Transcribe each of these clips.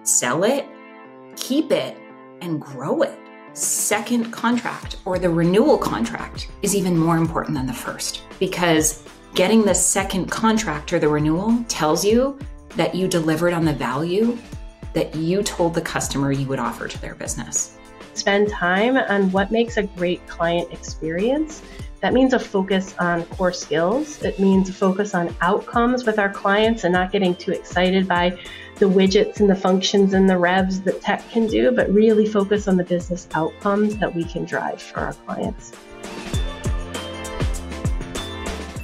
sell it, keep it, and grow it. Second contract or the renewal contract is even more important than the first, because getting the second contract or the renewal tells you that you delivered on the value that you told the customer you would offer to their business. Spend time on what makes a great client experience. That means a focus on core skills. It means a focus on outcomes with our clients and not getting too excited by the widgets and the functions and the revs that tech can do, but really focus on the business outcomes that we can drive for our clients.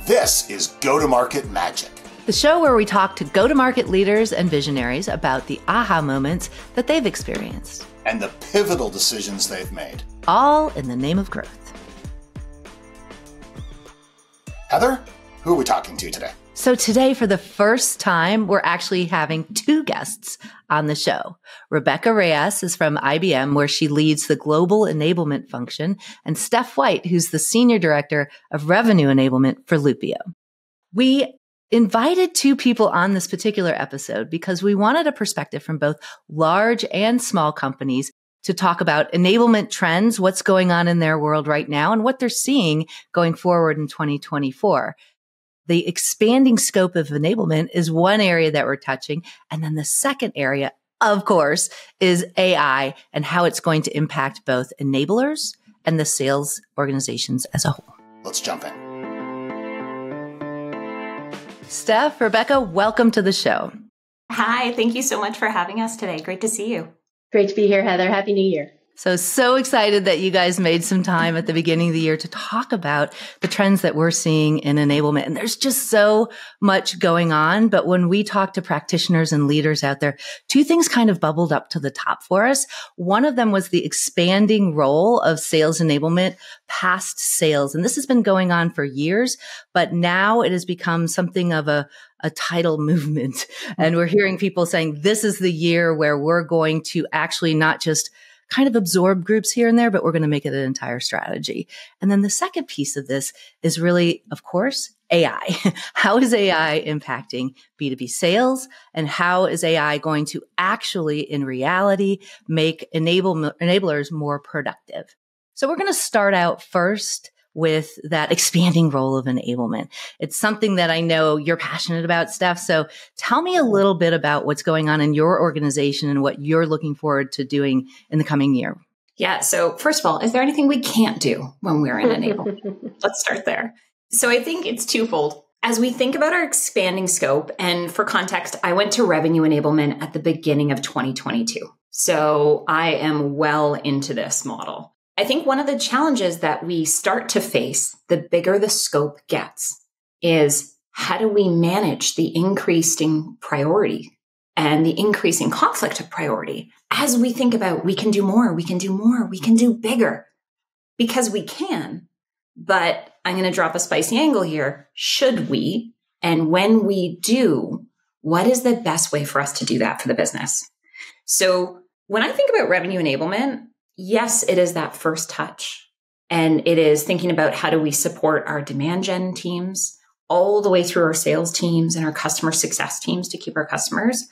This is Go-to-Market Magic, the show where we talk to go-to-market leaders and visionaries about the aha moments that they've experienced and the pivotal decisions they've made, all in the name of growth. Heather, who are we talking to today? So today, for the first time, we're actually having two guests on the show. Rebecca Reyes is from IBM, where she leads the global enablement function, and Steph White, who's the Senior Director of Revenue Enablement for Loopio. We invited two people on this particular episode because we wanted a perspective from both large and small companies to talk about enablement trends, what's going on in their world right now, and what they're seeing going forward in 2024. The expanding scope of enablement is one area that we're touching. And then the second area, of course, is AI and how it's going to impact both enablers and the sales organizations as a whole. Let's jump in. Steph, Rebecca, welcome to the show. Hi, thank you so much for having us today. Great to see you. Great to be here, Heather. Happy New Year. So excited that you guys made some time at the beginning of the year to talk about the trends that we're seeing in enablement. And there's just so much going on. But when we talk to practitioners and leaders out there, two things kind of bubbled up to the top for us. One of them was the expanding role of sales enablement past sales. And this has been going on for years, but now it has become something of a tidal movement. And we're hearing people saying this is the year where we're going to actually not just kind of absorb groups here and there, but we're going to make it an entire strategy. And then the second piece of this is really, of course, AI. How is AI impacting B2B sales? And how is AI going to actually, in reality, make enablers more productive? So we're going to start out first with that expanding role of enablement. It's something that I know you're passionate about, Steph. So tell me a little bit about what's going on in your organization and what you're looking forward to doing in the coming year. Yeah. So first of all, is there anything we can't do when we're in enablement? Let's start there. So I think it's twofold. As we think about our expanding scope, and for context, I went to revenue enablement at the beginning of 2022. So I am well into this model. I think one of the challenges that we start to face, the bigger the scope gets, is how do we manage the increasing priority and the increasing conflict of priority as we think about we can do more, we can do more, we can do bigger, because we can. But I'm going to drop a spicy angle here. Should we? And when we do, what is the best way for us to do that for the business? So when I think about revenue enablement, yes, it is that first touch. And it is thinking about how do we support our demand gen teams all the way through our sales teams and our customer success teams to keep our customers.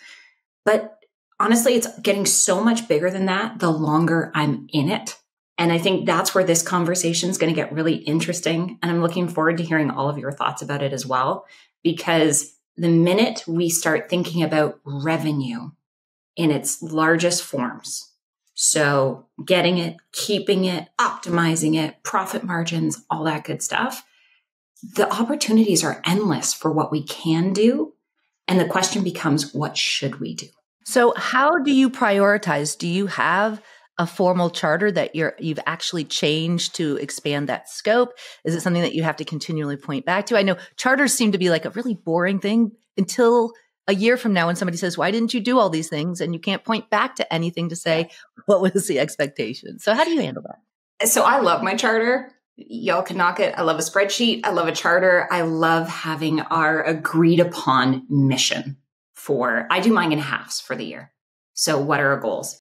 But honestly, it's getting so much bigger than that the longer I'm in it. And I think that's where this conversation is going to get really interesting. And I'm looking forward to hearing all of your thoughts about it as well, because the minute we start thinking about revenue in its largest forms, so getting it, keeping it, optimizing it, profit margins, all that good stuff, the opportunities are endless for what we can do. And the question becomes, what should we do? So how do you prioritize? Do you have a formal charter that you've actually changed to expand that scope? Is it something that you have to continually point back to? I know charters seem to be like a really boring thing until a year from now when somebody says, why didn't you do all these things? And you can't point back to anything to say, what was the expectation? So how do you handle that? So I love my charter. Y'all can knock it. I love a spreadsheet. I love a charter. I love having our agreed upon mission I do mine in halves for the year. So what are our goals?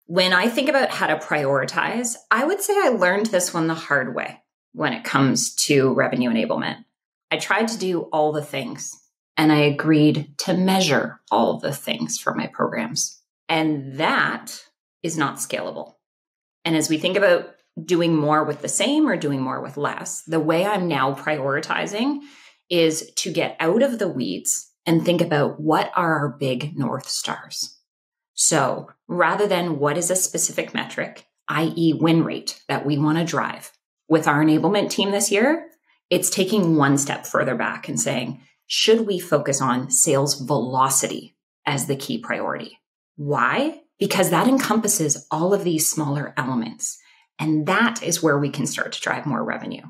When I think about how to prioritize, I would say I learned this one the hard way when it comes to revenue enablement. I tried to do all the things and I agreed to measure all the things for my programs. And that is not scalable. And as we think about doing more with the same or doing more with less, the way I'm now prioritizing is to get out of the weeds and think about what are our big North Stars. So rather than what is a specific metric, i.e. win rate that we want to drive with our enablement team this year, it's taking one step further back and saying, should we focus on sales velocity as the key priority? Why? Because that encompasses all of these smaller elements. And that is where we can start to drive more revenue.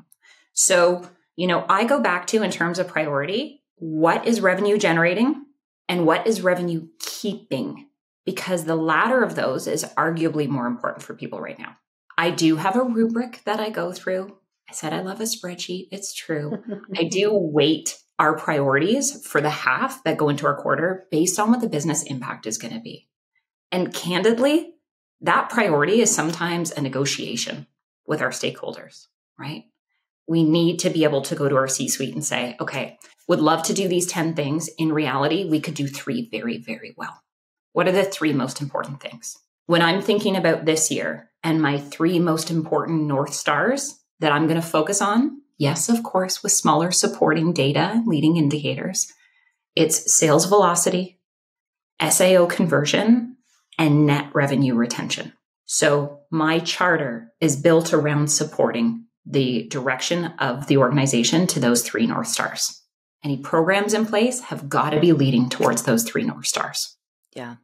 So, I go back to, in terms of priority, what is revenue generating and what is revenue keeping? Because the latter of those is arguably more important for people right now. I do have a rubric that I go through. I said I love a spreadsheet. It's true. I do weight our priorities for the half that go into our quarter based on what the business impact is going to be. And candidly, that priority is sometimes a negotiation with our stakeholders, right? We need to be able to go to our C-suite and say, okay, would love to do these 10 things. In reality, we could do 3 very, very well. What are the 3 most important things? When I'm thinking about this year and my 3 most important North Stars that I'm going to focus on, yes, of course, with smaller supporting data, leading indicators, it's sales velocity, SAO conversion, and net revenue retention. So my charter is built around supporting the direction of the organization to those 3 North Stars. Any programs in place have got to be leading towards those 3 North Stars. Yeah.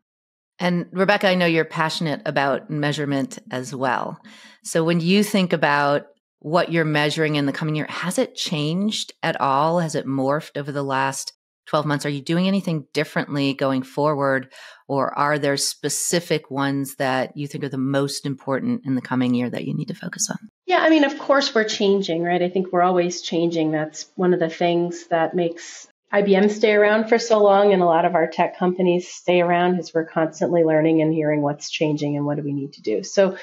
And Rebecca, I know you're passionate about measurement as well. So when you think about what you're measuring in the coming year, has it changed at all? Has it morphed over the last 12 months? Are you doing anything differently going forward? Or are there specific ones that you think are the most important in the coming year that you need to focus on? Yeah, of course we're changing, right? I think we're always changing. That's one of the things that makes IBM stay around for so long, and a lot of our tech companies stay around, is we're constantly learning and hearing what's changing and what do we need to do. So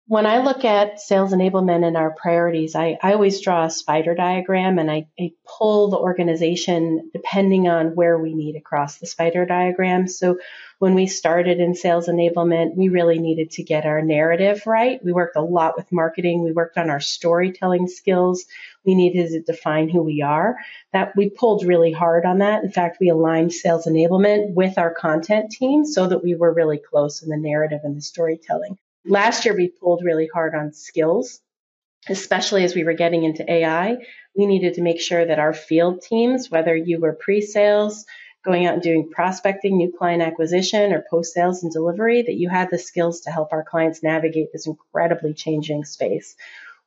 when I look at sales enablement and our priorities, I always draw a spider diagram, and I pull the organization depending on where we need across the spider diagram. So when we started in sales enablement, we really needed to get our narrative right. We worked a lot with marketing. We worked on our storytelling skills. We needed to define who we are. That we pulled really hard on that. In fact, we aligned sales enablement with our content team so that we were really close in the narrative and the storytelling. Last year, we pulled really hard on skills, especially as we were getting into AI. We needed to make sure that our field teams, whether you were pre-sales, going out and doing prospecting, new client acquisition, or post-sales and delivery, that you had the skills to help our clients navigate this incredibly changing space.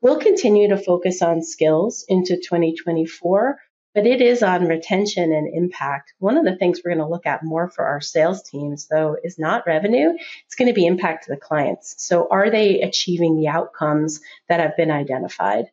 We'll continue to focus on skills into 2024, but it is on retention and impact. One of the things we're going to look at more for our sales teams, though, is not revenue. It's going to be impact to the clients. So are they achieving the outcomes that have been identified?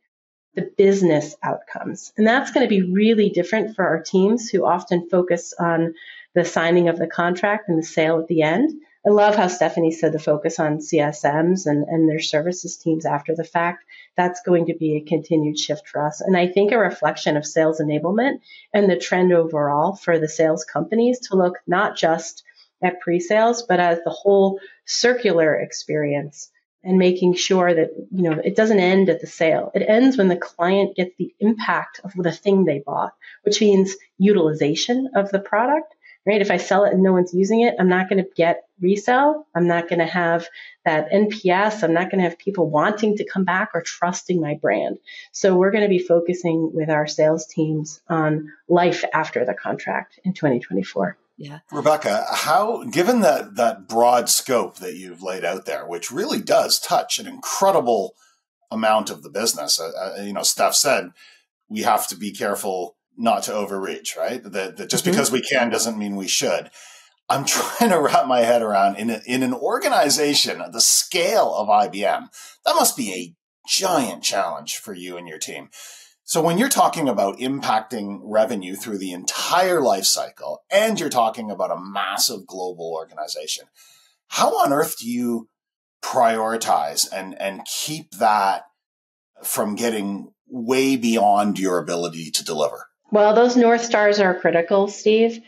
The business outcomes. And that's going to be really different for our teams who often focus on the signing of the contract and the sale at the end. I love how Stephanie said the focus on CSMs and their services teams after the fact. That's going to be a continued shift for us. And I think a reflection of sales enablement and the trend overall for the sales companies to look not just at pre-sales, but as the whole circular experience, and making sure that, it doesn't end at the sale. It ends when the client gets the impact of the thing they bought, which means utilization of the product, right? If I sell it and no one's using it, I'm not going to get resell. I'm not going to have that NPS. I'm not going to have people wanting to come back or trusting my brand. So we're going to be focusing with our sales teams on life after the contract in 2024. Yeah. Rebecca, given that broad scope that you've laid out there, which really does touch an incredible amount of the business, Steph said, we have to be careful not to overreach, right? That just because we can doesn't mean we should. I'm trying to wrap my head around in an organization the scale of IBM, that must be a giant challenge for you and your team. So when you're talking about impacting revenue through the entire life cycle, and you're talking about a massive global organization, how on earth do you prioritize and keep that from getting way beyond your ability to deliver? Well, those North Stars are critical, Steve.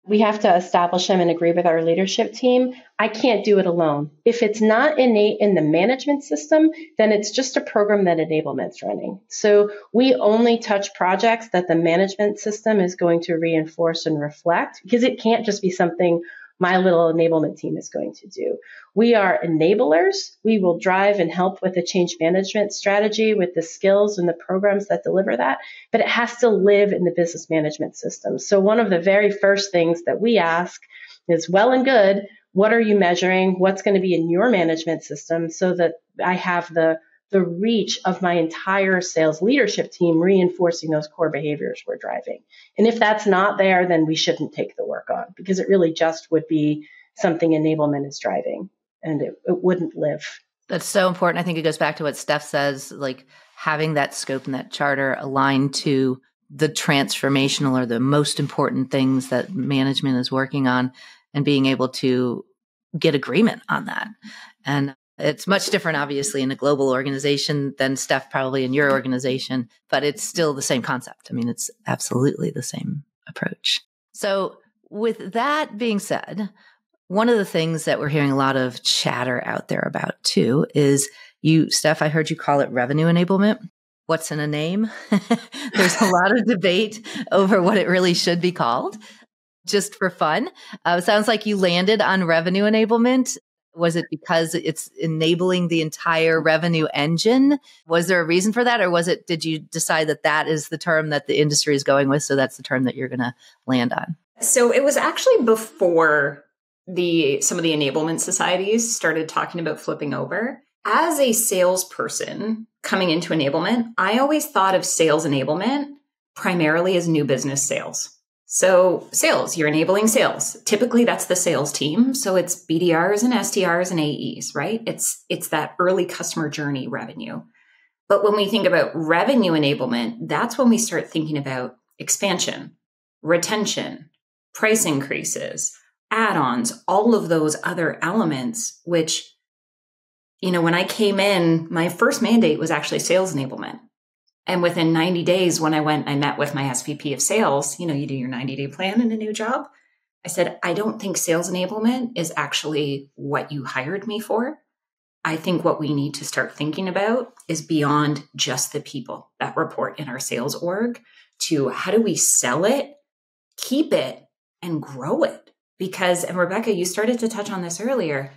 We have to establish them and agree with our leadership team. I can't do it alone. If it's not innate in the management system, then it's just a program that enablement's running. So we only touch projects that the management system is going to reinforce and reflect, because it can't just be something my little enablement team is going to do. We are enablers. We will drive and help with the change management strategy with the skills and the programs that deliver that, but it has to live in the business management system. So one of the very first things that we ask is, well and good, what are you measuring? What's going to be in your management system so that I have the reach of my entire sales leadership team reinforcing those core behaviors we're driving. And if that's not there, then we shouldn't take the work on, because it really just would be something enablement is driving, and it wouldn't live. That's so important. I think it goes back to what Steph says, like having that scope and that charter aligned to the transformational or the most important things that management is working on, and being able to get agreement on that. And it's much different, obviously, in a global organization than Steph probably in your organization, but it's still the same concept. I mean, it's absolutely the same approach. So with that being said, one of the things that we're hearing a lot of chatter out there about too is Steph, I heard you call it revenue enablement. What's in a name? There's a lot of debate over what it really should be called, just for fun. It sounds like you landed on revenue enablement. Was it because it's enabling the entire revenue engine? Was there a reason for that? Or did you decide that that is the term that the industry is going with, so that's the term that you're going to land on? So it was actually before some of the enablement societies started talking about flipping over. As a salesperson coming into enablement, I always thought of sales enablement primarily as new business sales. So sales, you're enabling sales. Typically that's the sales team. So it's BDRs and SDRs and AEs, right? It's that early customer journey revenue. But when we think about revenue enablement, that's when we start thinking about expansion, retention, price increases, add-ons, all of those other elements, which, when I came in, my first mandate was actually sales enablement. And within 90 days, when I met with my SVP of sales, you do your 90-day plan in a new job. I said, I don't think sales enablement is actually what you hired me for. I think what we need to start thinking about is beyond just the people that report in our sales org to how do we sell it, keep it, and grow it? Because, and Rebecca, you started to touch on this earlier,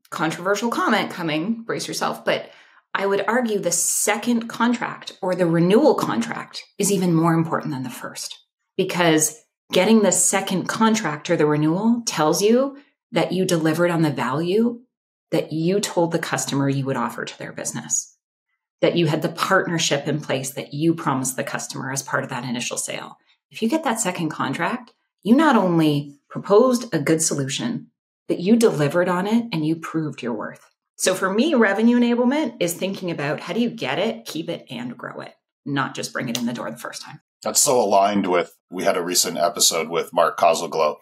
controversial comment coming, brace yourself, but I would argue the second contract or the renewal contract is even more important than the first, because getting the second contract or the renewal tells you that you delivered on the value that you told the customer you would offer to their business, that you had the partnership in place that you promised the customer as part of that initial sale. If you get that second contract, you not only proposed a good solution, but you delivered on it and you proved your worth. So for me, revenue enablement is thinking about how do you get it, keep it, and grow it, not just bring it in the door the first time. That's so aligned with, we had a recent episode with Mark Kozloglow,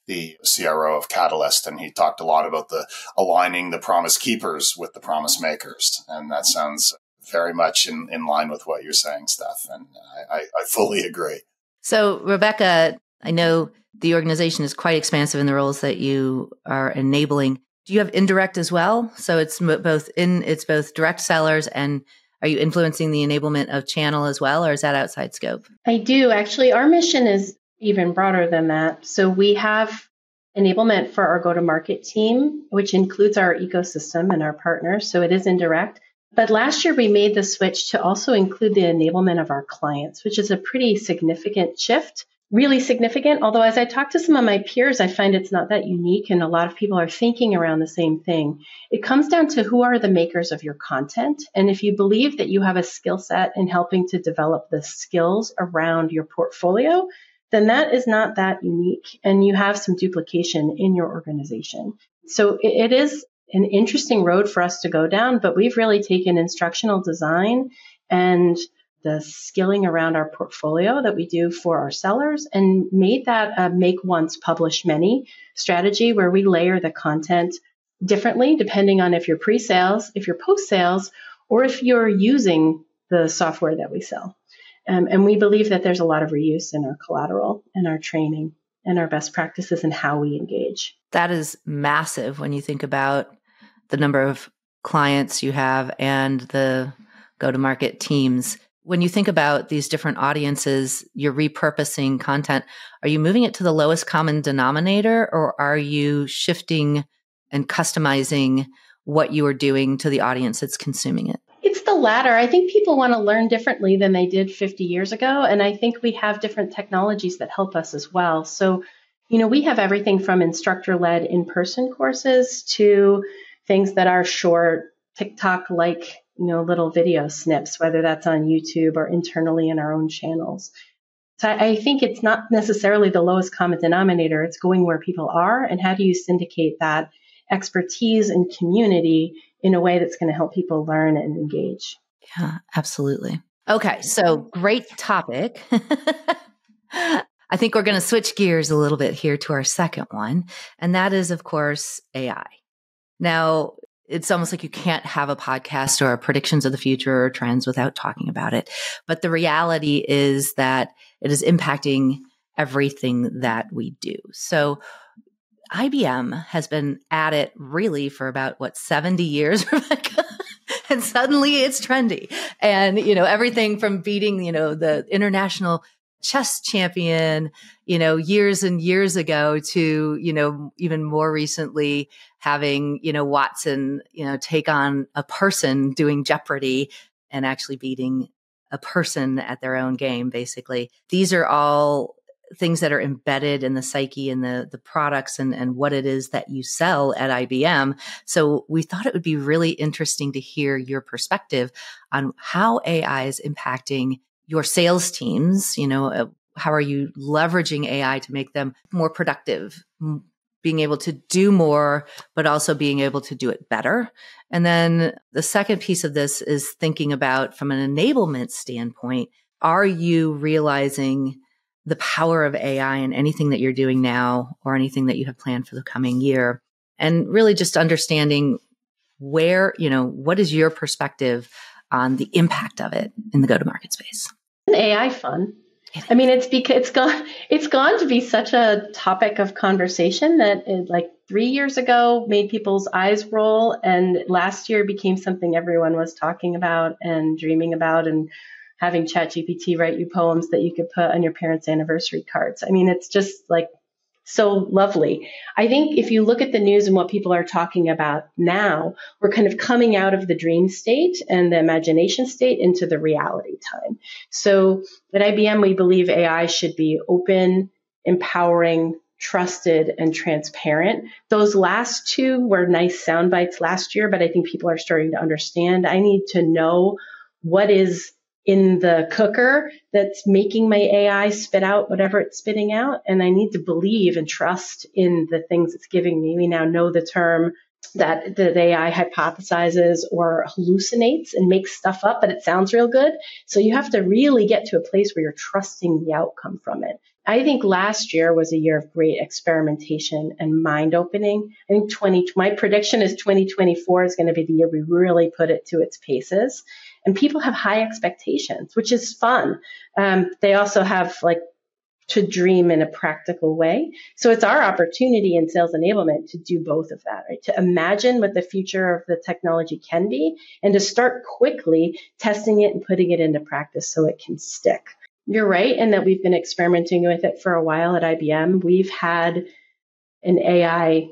the CRO of Catalyst, and he talked a lot about the aligning the promise keepers with the promise makers. And that sounds very much in line with what you're saying, Steph. And I fully agree. So Rebecca, I know the organization is quite expansive in the roles that you are enabling. Do you have indirect as well? So it's both direct sellers, and are you influencing the enablement of channel as well, or is that outside scope? I do. Actually, our mission is even broader than that. So we have enablement for our go-to-market team, which includes our ecosystem and our partners. So it is indirect. But last year, we made the switch to also include the enablement of our clients, which is a pretty significant shift. Really significant. Although as I talk to some of my peers, I find it's not that unique, and a lot of people are thinking around the same thing. It comes down to who are the makers of your content. And if you believe that you have a skill set in helping to develop the skills around your portfolio, then that is not that unique, and you have some duplication in your organization. So it is an interesting road for us to go down, but we've really taken instructional design and the skilling around our portfolio that we do for our sellers and made that a make once, publish many strategy where we layer the content differently depending on if you're pre-sales, if you're post-sales, or if you're using the software that we sell. And we believe that there's a lot of reuse in our collateral and our training. and our best practices and how we engage. That is massive when you think about the number of clients you have and the go-to-market teams. When you think about these different audiences, you're repurposing content. Are you moving it to the lowest common denominator, or are you shifting and customizing what you are doing to the audience that's consuming it? It's the latter. I think people want to learn differently than they did 50 years ago. And I think we have different technologies that help us as well. So, we have everything from instructor-led in-person courses to things that are short, TikTok-like, little video snips, whether that's on YouTube or internally in our own channels. So I think it's not necessarily the lowest common denominator. It's going where people are and how do you syndicate that expertise and community in a way that's going to help people learn and engage. Yeah, absolutely. Okay, so great topic. I think we're going to switch gears a little bit here to our second one, and that is, of course, AI. Now, it's almost like you can't have a podcast or predictions of the future or trends without talking about it. But the reality is that it is impacting everything that we do. So IBM has been at it really for about, 70 years, Rebecca? And suddenly it's trendy. And, everything from beating, the international chess champion, years and years ago to, even more recently having, Watson, take on a person doing Jeopardy and actually beating a person at their own game, basically. These are all things that are embedded in the psyche and the products and what it is that you sell at IBM. So we thought it would be really interesting to hear your perspective on how AI is impacting your sales teams. How are you leveraging AI to make them more productive, being able to do more, but also being able to do it better? And then the second piece of this is thinking about, from an enablement standpoint, are you realizing the power of AI in anything that you're doing now or anything that you have planned for the coming year? And really just understanding where, what is your perspective on the impact of it in the go-to-market space? AI fun. I mean, it's gone to be such a topic of conversation that like 3 years ago made people's eyes roll, and last year became something everyone was talking about and dreaming about, and having ChatGPT write you poems that you could put on your parents' anniversary cards. I mean, it's just like so lovely. I think if you look at the news and what people are talking about now, we're kind of coming out of the dream state and the imagination state into the reality time. So at IBM, we believe AI should be open, empowering, trusted, and transparent. Those last two were nice sound bites last year, but I think people are starting to understand. I need to know what is in the cooker that's making my AI spit out whatever it's spitting out. And I need to believe and trust in the things it's giving me. We now know the term that the AI hypothesizes or hallucinates and makes stuff up, but it sounds real good. So you have to really get to a place where you're trusting the outcome from it. I think last year was a year of great experimentation and mind opening. I think my prediction is 2024 is going to be the year we really put it to its paces. And people have high expectations, which is fun. They also have to dream in a practical way. So it's our opportunity in sales enablement to do both of that, right? To imagine what the future of the technology can be and to start quickly testing it and putting it into practice so it can stick. You're right in that we've been experimenting with it for a while at IBM. We've had an AI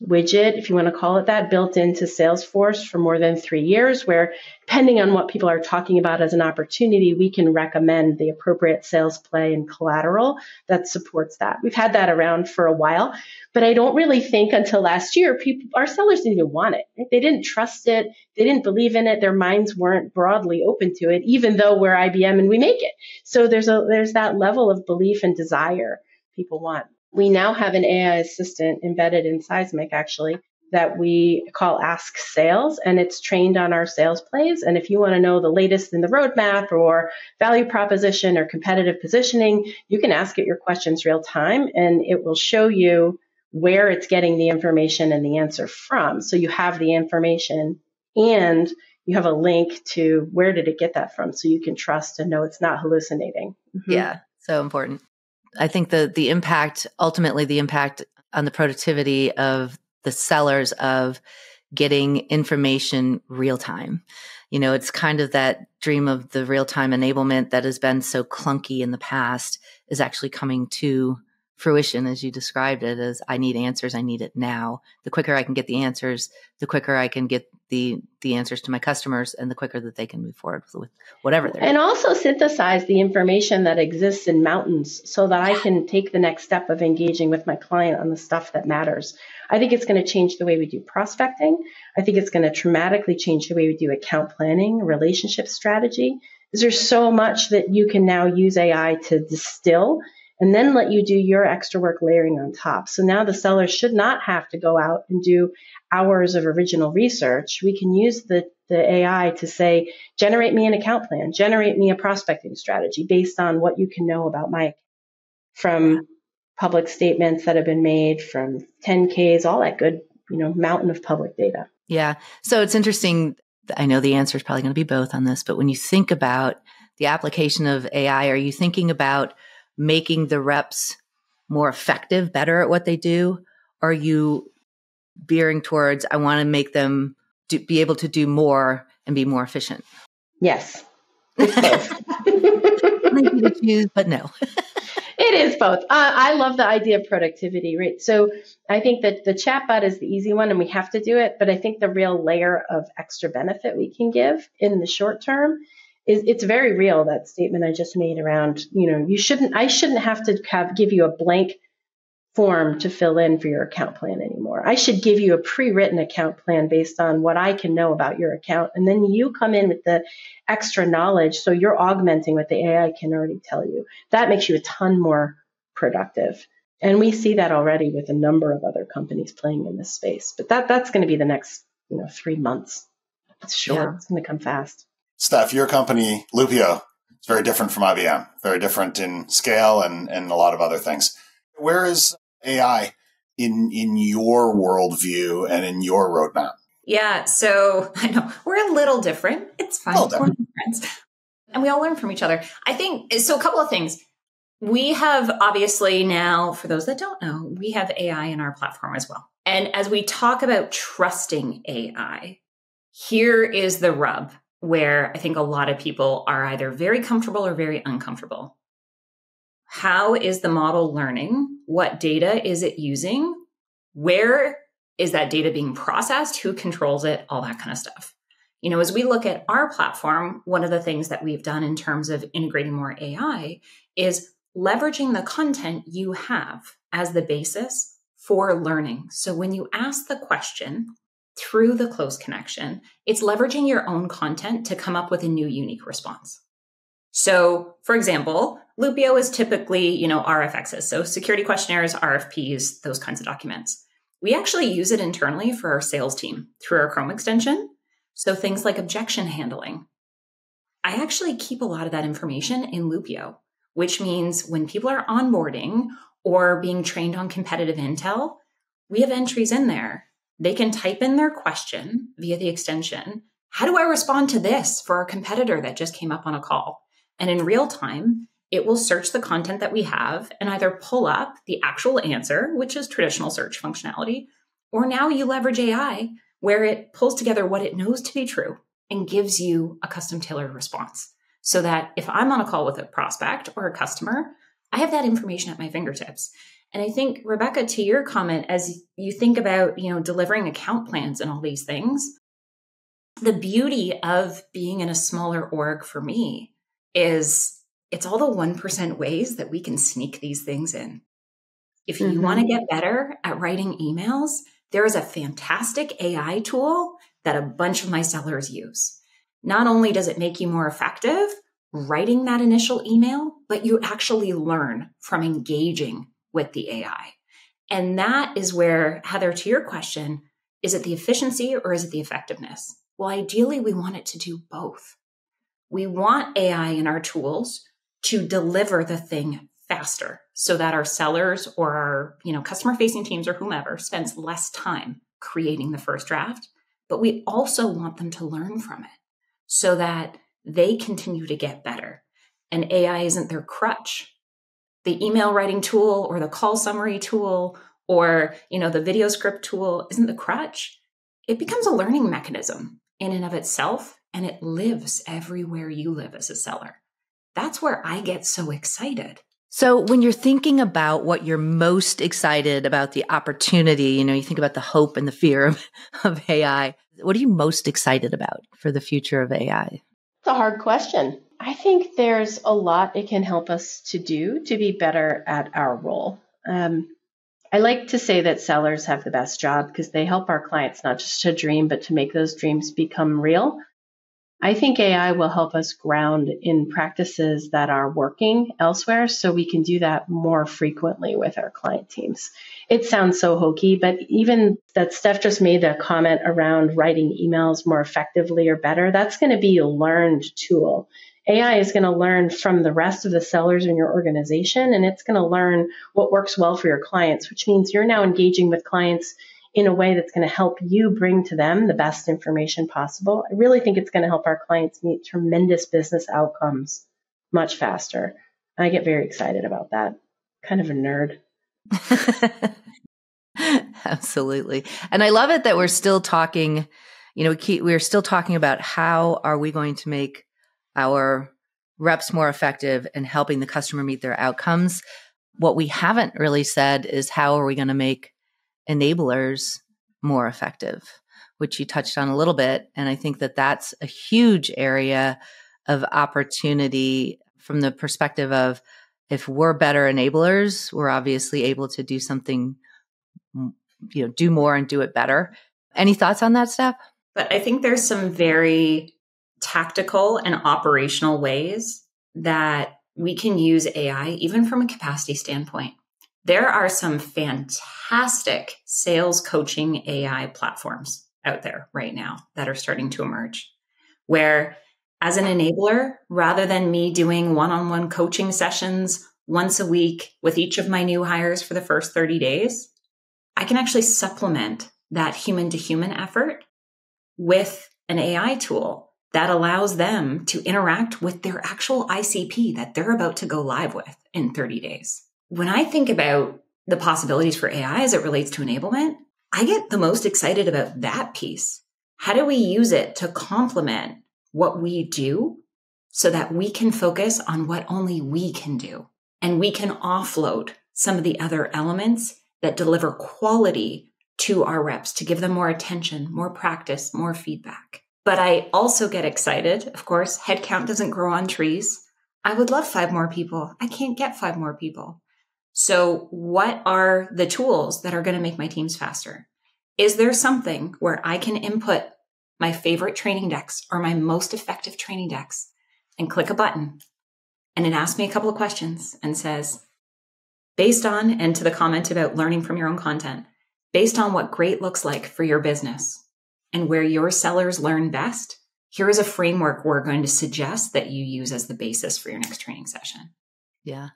widget, if you want to call it that, built into Salesforce for more than 3 years, where depending on what people are talking about as an opportunity, we can recommend the appropriate sales play and collateral that supports that. We've had that around for a while, but I don't really think until last year, our sellers didn't even want it. Right? They didn't trust it. They didn't believe in it. Their minds weren't broadly open to it, even though we're IBM and we make it. So there's that level of belief and desire people want. We now have an AI assistant embedded in Seismic, actually, that we call Ask Sales, and it's trained on our sales plays. And if you want to know the latest in the roadmap or value proposition or competitive positioning, you can ask it your questions real time, and it will show you where it's getting the information and the answer from. So you have the information and you have a link to where did it get that from, so you can trust and know it's not hallucinating. Mm-hmm. Yeah, so important. I think the impact, ultimately the impact on the productivity of the sellers of getting information real time. It's kind of that dream of the real time enablement that has been so clunky in the past is actually coming to fruition, as you described it, as I need answers. I need it now. The quicker I can get the answers, the quicker I can get the answers to my customers, and the quicker that they can move forward with whatever they're doing. And also synthesize the information that exists in mountains so that I can take the next step of engaging with my client on the stuff that matters. I think it's going to change the way we do prospecting. I think it's going to dramatically change the way we do account planning, relationship strategy. There's so much that you can now use AI to distill and then let you do your extra work layering on top. So now the seller should not have to go out and do hours of original research. We can use the AI to say, generate me an account plan, generate me a prospecting strategy based on what you can know about my account, from public statements that have been made, from 10Ks, all that good, mountain of public data. Yeah. So it's interesting. I know the answer is probably going to be both on this, but when you think about the application of AI, are you thinking about making the reps more effective, better at what they do? Or are you veering towards, I want to make them be able to do more and be more efficient? Yes. It's both. Maybe to choose, but no. It is both. I love the idea of productivity, right? So I think that the chatbot is the easy one and we have to do it. But I think the real layer of extra benefit we can give in the short term is it's very real, that statement I just made around, I shouldn't have to give you a blank form to fill in for your account plan anymore. I should give you a pre-written account plan based on what I can know about your account. And then you come in with the extra knowledge. So you're augmenting what the AI can already tell you. That makes you a ton more productive. And we see that already with a number of other companies playing in this space. But that's going to be the next 3 months. It's short. Yeah. It's going to come fast. Steph, your company, Loopio, is very different from IBM, very different in scale and a lot of other things. Where is AI in your worldview and in your roadmap? Yeah, so I know we're a little different. It's fine. We're friends. And we all learn from each other. I think, so a couple of things. We have obviously now, for those that don't know, we have AI in our platform as well. And as we talk about trusting AI, here is the rub where I think a lot of people are either very comfortable or very uncomfortable. How is the model learning? What data is it using? Where is that data being processed? Who controls it? All that kind of stuff. As we look at our platform, one of the things that we've done in terms of integrating more AI is leveraging the content you have as the basis for learning. So when you ask the question through the close connection, it's leveraging your own content to come up with a new unique response. So, for example, Loopio is typically, RFXs, so security questionnaires, RFPs, those kinds of documents. We actually use it internally for our sales team through our Chrome extension. So things like objection handling. I actually keep a lot of that information in Loopio, which means when people are onboarding or being trained on competitive intel, we have entries in there. They can type in their question via the extension. How do I respond to this for our competitor that just came up on a call? And in real time, it will search the content that we have and either pull up the actual answer, which is traditional search functionality, or now you leverage AI where it pulls together what it knows to be true and gives you a custom tailored response. So that if I'm on a call with a prospect or a customer, I have that information at my fingertips. And I think, Rebecca, to your comment, as you think about, delivering account plans and all these things, the beauty of being in a smaller org for me is it's all the 1% ways that we can sneak these things in. If you want to get better at writing emails, there is a fantastic AI tool that a bunch of my sellers use. Not only does it make you more effective writing that initial email, but you actually learn from engaging with the AI. And that is where, Heather, to your question, is it the efficiency or is it the effectiveness? Well, ideally, we want it to do both. We want AI in our tools to deliver the thing faster so that our sellers or our, customer-facing teams or whomever spends less time creating the first draft. But we also want them to learn from it so that they continue to get better. And AI isn't their crutch. the email writing tool or the call summary tool or, the video script tool isn't the crutch. It becomes a learning mechanism in and of itself, and it lives everywhere you live as a seller. That's where I get so excited. So when you're thinking about what you're most excited about, the opportunity, you think about the hope and the fear of AI. What are you most excited about for the future of AI? It's a hard question. I think there's a lot it can help us to do to be better at our role. I like to say that sellers have the best job because they help our clients not just to dream, but to make those dreams become real. I think AI will help us ground in practices that are working elsewhere so we can do that more frequently with our client teams. It sounds so hokey, but even that Steph just made a comment around writing emails more effectively or better, that's going to be a learned tool. AI is going to learn from the rest of the sellers in your organization, and it's going to learn what works well for your clients, which means you're now engaging with clients in a way that's going to help you bring to them the best information possible. I really think it's going to help our clients meet tremendous business outcomes much faster. I get very excited about that. Kind of a nerd. Absolutely. And I love it that we're still talking, we're still talking about how are we going to make our reps more effective and helping the customer meet their outcomes. What we haven't really said is how are we going to make enablers more effective, which you touched on a little bit. And I think that that's a huge area of opportunity from the perspective of if we're better enablers, we're obviously able to do something, do more and do it better. Any thoughts on that, Steph? But I think there's some very tactical and operational ways that we can use AI, even from a capacity standpoint. There are some fantastic sales coaching AI platforms out there right now that are starting to emerge, where as an enabler, rather than me doing one-on-one coaching sessions once a week with each of my new hires for the first 30 days, I can actually supplement that human-to-human effort with an AI tool that allows them to interact with their actual ICP that they're about to go live with in 30 days. When I think about the possibilities for AI as it relates to enablement, I get the most excited about that piece. How do we use it to complement what we do so that we can focus on what only we can do? And we can offload some of the other elements that deliver quality to our reps to give them more attention, more practice, more feedback. But I also get excited. Of course, headcount doesn't grow on trees. I would love 5 more people. I can't get 5 more people. So what are the tools that are going to make my teams faster? Is there something where I can input my favorite training decks or my most effective training decks and click a button and it asks me a couple of questions and says, based on, and to the comment about learning from your own content, based on what great looks like for your business and where your sellers learn best, here is a framework we're going to suggest that you use as the basis for your next training session. Yeah.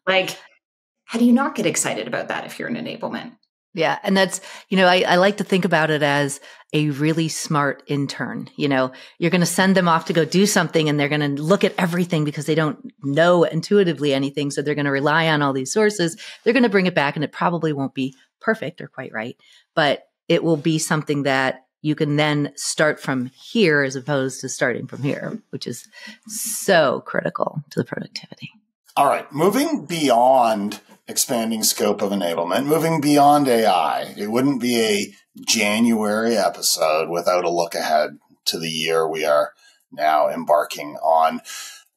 How do you not get excited about that if you're in enablement? Yeah. And that's, I like to think about it as a really smart intern. You're going to send them off to go do something and they're going to look at everything because they don't know intuitively anything. So they're going to rely on all these sources. They're going to bring it back and it probably won't be perfect or quite right, but it will be something that you can then start from here as opposed to starting from here, which is so critical to the productivity. All right. Moving beyond expanding scope of enablement, moving beyond AI, it wouldn't be a January episode without a look ahead to the year we are now embarking on.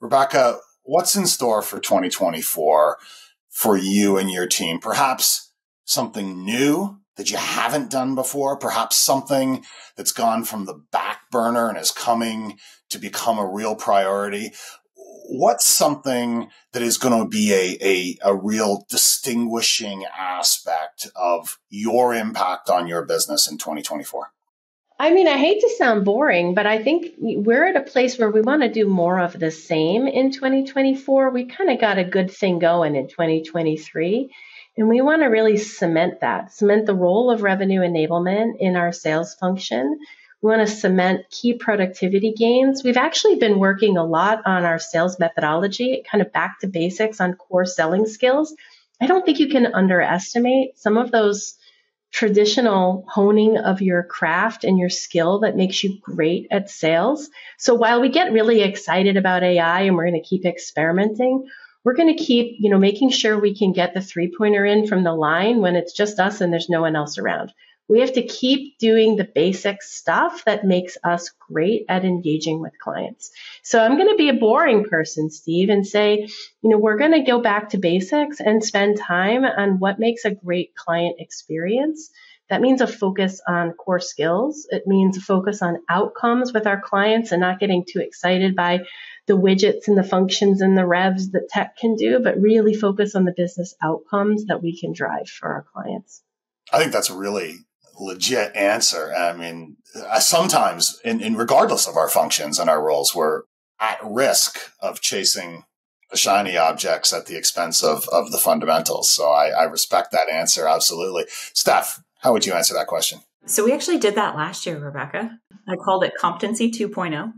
Rebecca, what's in store for 2024 for you and your team? Perhaps something new that you haven't done before, perhaps something that's gone from the back burner and is coming to become a real priority. What's something that is going to be a real distinguishing aspect of your impact on your business in 2024? I mean, I hate to sound boring, but I think we're at a place where we want to do more of the same in 2024. We kind of got a good thing going in 2023, and we want to really cement the role of revenue enablement in our sales function. We want to cement key productivity gains. We've actually been working a lot on our sales methodology, kind of back to basics on core selling skills. I don't think you can underestimate some of those traditional honing of your craft and your skill that makes you great at sales. So while we get really excited about AI and we're going to keep experimenting, we're going to keep, making sure we can get the 3-pointer in from the line when it's just us and there's no one else around. We have to keep doing the basic stuff that makes us great at engaging with clients. So I'm going to be a boring person, Steve, and say, we're going to go back to basics and spend time on what makes a great client experience. That means a focus on core skills. It means a focus on outcomes with our clients and not getting too excited by the widgets and the functions and the revs that tech can do, but really focus on the business outcomes that we can drive for our clients. I think that's a really legit answer. I mean, sometimes, in regardless of our functions and our roles, we're at risk of chasing the shiny objects at the expense of the fundamentals. So I respect that answer. Absolutely. Steph, how would you answer that question? So we actually did that last year, Rebecca. I called it Competency 2.0.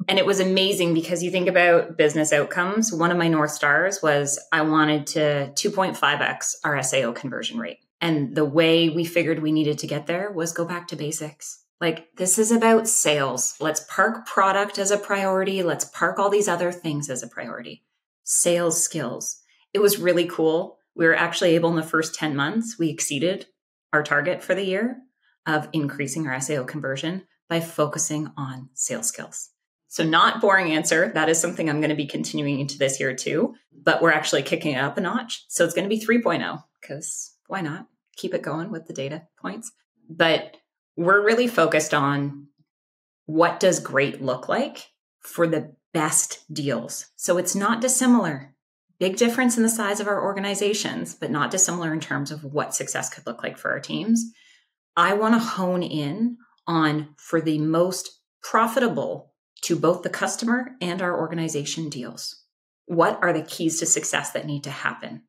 And it was amazing because you think about business outcomes. One of my North Stars was I wanted to 2.5x our SAO conversion rate. And the way we figured we needed to get there was go back to basics. Like, this is about sales. Let's park product as a priority. Let's park all these other things as a priority. Sales skills. It was really cool. We were actually able in the first 10 months, we exceeded our target for the year of increasing our SAO conversion by focusing on sales skills. So not boring answer. That is something I'm going to be continuing into this year too, but we're actually kicking it up a notch. So it's going to be 3.0 because why not? Keep it going with the data points. But we're really focused on what does great look like for the best deals. So it's not dissimilar. Big difference in the size of our organizations, but not dissimilar in terms of what success could look like for our teams. I want to hone in on for the most profitable to both the customer and our organization deals. What are the keys to success that need to happen?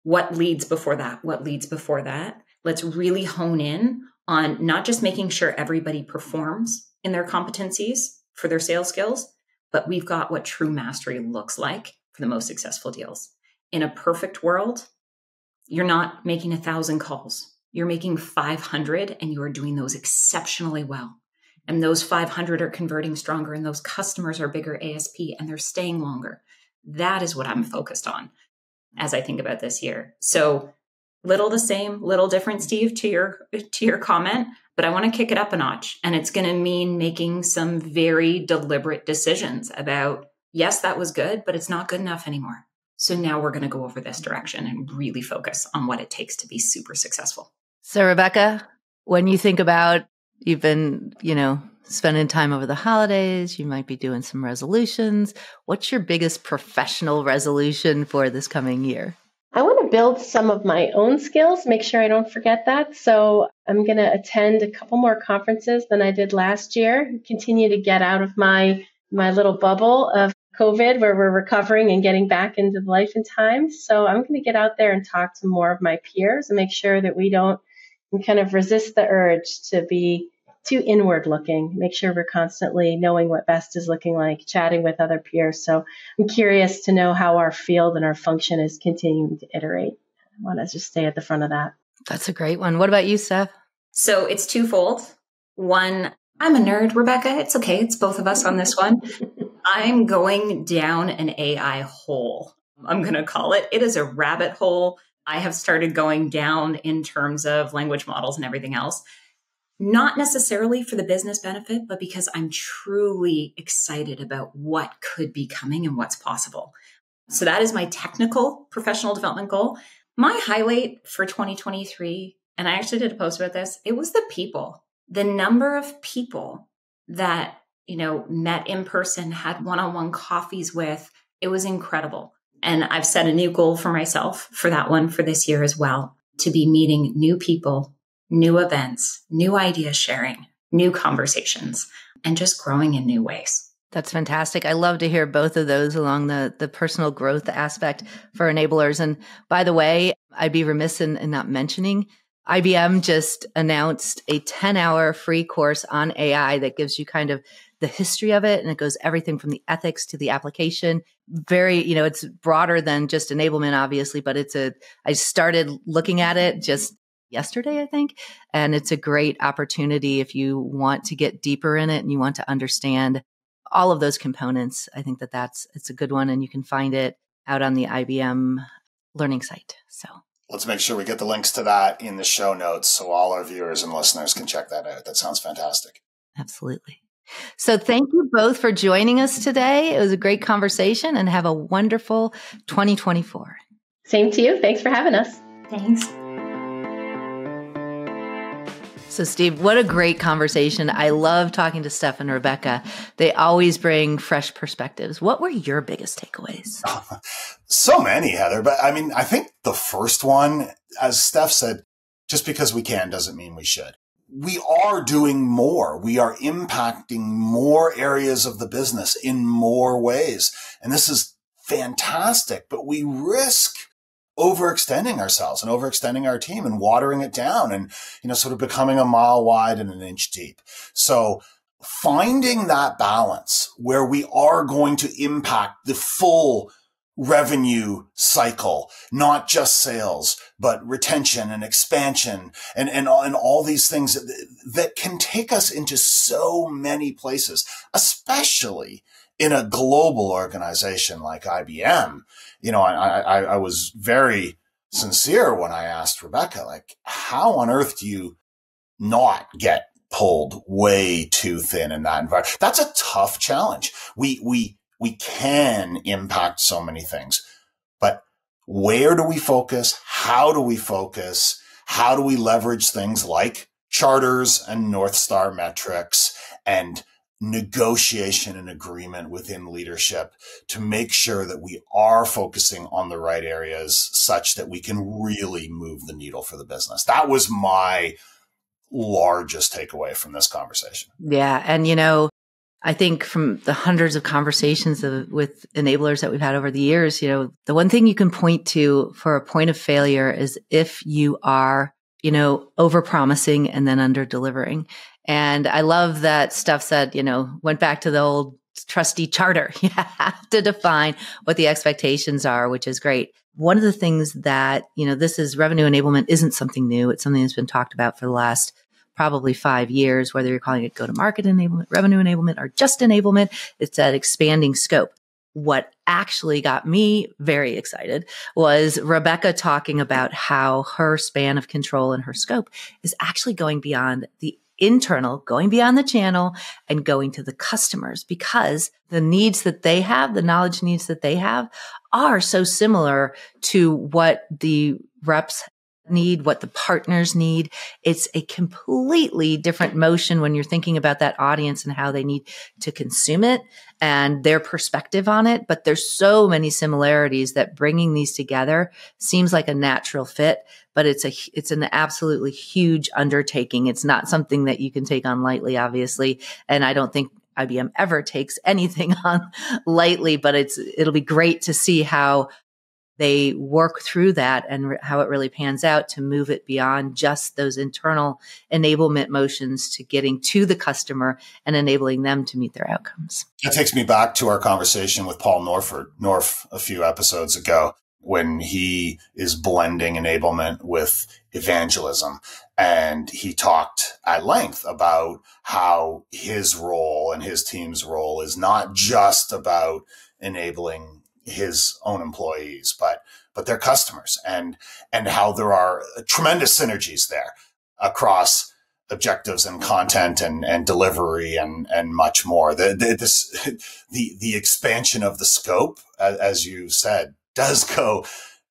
What leads before that? What leads before that? Let's really hone in on not just making sure everybody performs in their competencies for their sales skills, but we've got what true mastery looks like for the most successful deals. In a perfect world, you're not making 1,000 calls. You're making 500 and you are doing those exceptionally well. And those 500 are converting stronger and those customers are bigger ASP and they're staying longer. That is what I'm focused on as I think about this year. So little the same, little different, Steve, to your comment, but I want to kick it up a notch. And it's going to mean making some very deliberate decisions about, yes, that was good, but it's not good enough anymore. So now we're going to go over this direction and really focus on what it takes to be super successful. So Rebecca, when you think about, you've been, spending time over the holidays, you might be doing some resolutions. What's your biggest professional resolution for this coming year? I want to build some of my own skills, make sure I don't forget that. So I'm going to attend a couple more conferences than I did last year, continue to get out of my little bubble of COVID where we're recovering and getting back into life and time. So I'm going to get out there and talk to more of my peers and make sure that we don't kind of resist the urge to be too inward looking, make sure we're constantly knowing what best is looking like, chatting with other peers. So I'm curious to know how our field and our function is continuing to iterate. I want to just stay at the front of that. That's a great one. What about you, Steph? So it's twofold. One, I'm a nerd, Rebecca. It's okay. It's both of us on this one. I'm going down an AI hole. I'm going to call it. It is a rabbit hole. I have started going down in terms of language models and everything else. Not necessarily for the business benefit, but because I'm truly excited about what could be coming and what's possible. So that is my technical professional development goal. My highlight for 2023, and I actually did a post about this, it was the people. The number of people that, met in person, had one-on-one coffees with, it was incredible. And I've set a new goal for myself for that one for this year as well, to be meeting new people, new events, new idea sharing, new conversations, and just growing in new ways. That's fantastic. I love to hear both of those along the personal growth aspect for enablers. And by the way, I'd be remiss in not mentioning IBM just announced a 10-hour free course on AI that gives you kind of the history of it. And it goes everything from the ethics to the application. Very, it's broader than just enablement, obviously, but I started looking at it just yesterday, I think. And it's a great opportunity if you want to get deeper in it and you want to understand all of those components. I think it's a good one. And you can find it out on the IBM learning site. So let's make sure we get the links to that in the show notes so all our viewers and listeners can check that out. That sounds fantastic. Absolutely. So thank you both for joining us today. It was a great conversation, and have a wonderful 2024. Same to you. Thanks for having us. Thanks. So Steve, what a great conversation. I love talking to Steph and Rebecca. They always bring fresh perspectives. What were your biggest takeaways? So many, Heather. But I mean, I think the first one, as Steph said, just because we can doesn't mean we should. We are doing more. We are impacting more areas of the business in more ways. And this is fantastic, but we risk overextending ourselves and overextending our team and watering it down and, sort of becoming a mile wide and an inch deep. So finding that balance where we are going to impact the full revenue cycle, not just sales, but retention and expansion and all these things that can take us into so many places, especially in a global organization like IBM. I was very sincere when I asked Rebecca, how on earth do you not get pulled way too thin in that environment? That's a tough challenge. We can impact so many things, but where do we focus? How do we focus? How do we leverage things like charters and North Star metrics and negotiation and agreement within leadership to make sure that we are focusing on the right areas such that we can really move the needle for the business? That was my largest takeaway from this conversation. Yeah. And, I think from the hundreds of conversations with enablers that we've had over the years, the one thing you can point to for a point of failure is if you are, over-promising and then under-delivering. And I love that Steph said, went back to the old trusty charter. You have to define what the expectations are, which is great. One of the things that, this is revenue enablement isn't something new. It's something that's been talked about for the last probably 5 years, whether you're calling it go-to-market enablement, revenue enablement, or just enablement. It's that expanding scope. What actually got me very excited was Rebecca talking about how her span of control and her scope is actually going beyond the internal, going beyond the channel and going to the customers, because the needs that they have, the knowledge needs that they have are so similar to what the reps need, what the partners need. It's a completely different motion when you're thinking about that audience and how they need to consume it and their perspective on it. But there's so many similarities that bringing these together seems like a natural fit, but it's an absolutely huge undertaking. It's not something that you can take on lightly, obviously. And I don't think IBM ever takes anything on lightly, but it'll be great to see how they work through that and how it really pans out to move it beyond just those internal enablement motions to getting to the customer and enabling them to meet their outcomes. That takes me back to our conversation with Paul North a few episodes ago, when he is blending enablement with evangelism. And he talked at length about how his role and his team's role is not just about enabling his own employees, but their customers, and how there are tremendous synergies there across objectives and content and delivery and much more. The expansion of the scope, as you said, does go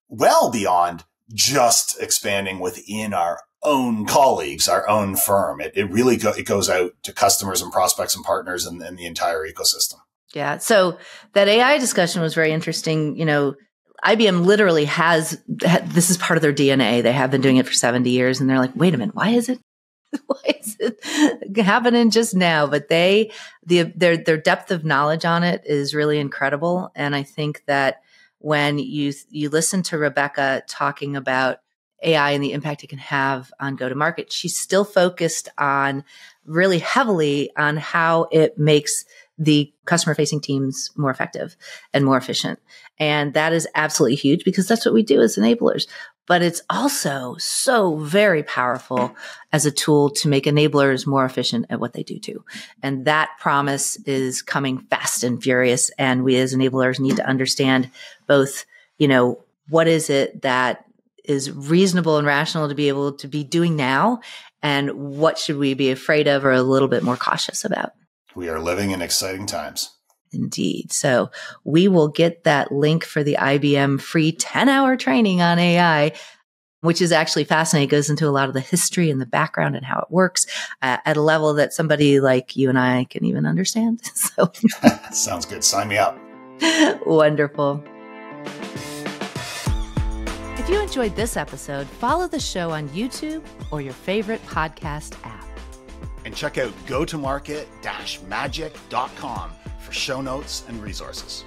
well beyond just expanding within our own colleagues, our own firm. It really goes out to customers and prospects and partners and the entire ecosystem. Yeah. So that AI discussion was very interesting. IBM literally this is part of their DNA. They have been doing it for 70 years. And they're like, wait a minute, why is it happening just now? But their depth of knowledge on it is really incredible. And I think that when you listen to Rebecca talking about AI and the impact it can have on go-to-market, she's still focused on really heavily on how it makes the customer-facing teams more effective and more efficient. And that is absolutely huge because that's what we do as enablers. But it's also so very powerful as a tool to make enablers more efficient at what they do too. And that promise is coming fast and furious. And we as enablers need to understand both, what is it that is reasonable and rational to be able to be doing now, and what should we be afraid of or a little bit more cautious about? We are living in exciting times. Indeed. So we will get that link for the IBM free 10-hour training on AI, which is actually fascinating. It goes into a lot of the history and the background and how it works at a level that somebody like you and I can even understand. So sounds good. Sign me up. Wonderful. If you enjoyed this episode, follow the show on YouTube or your favorite podcast app. And check out gotomarket-magic.com for show notes and resources.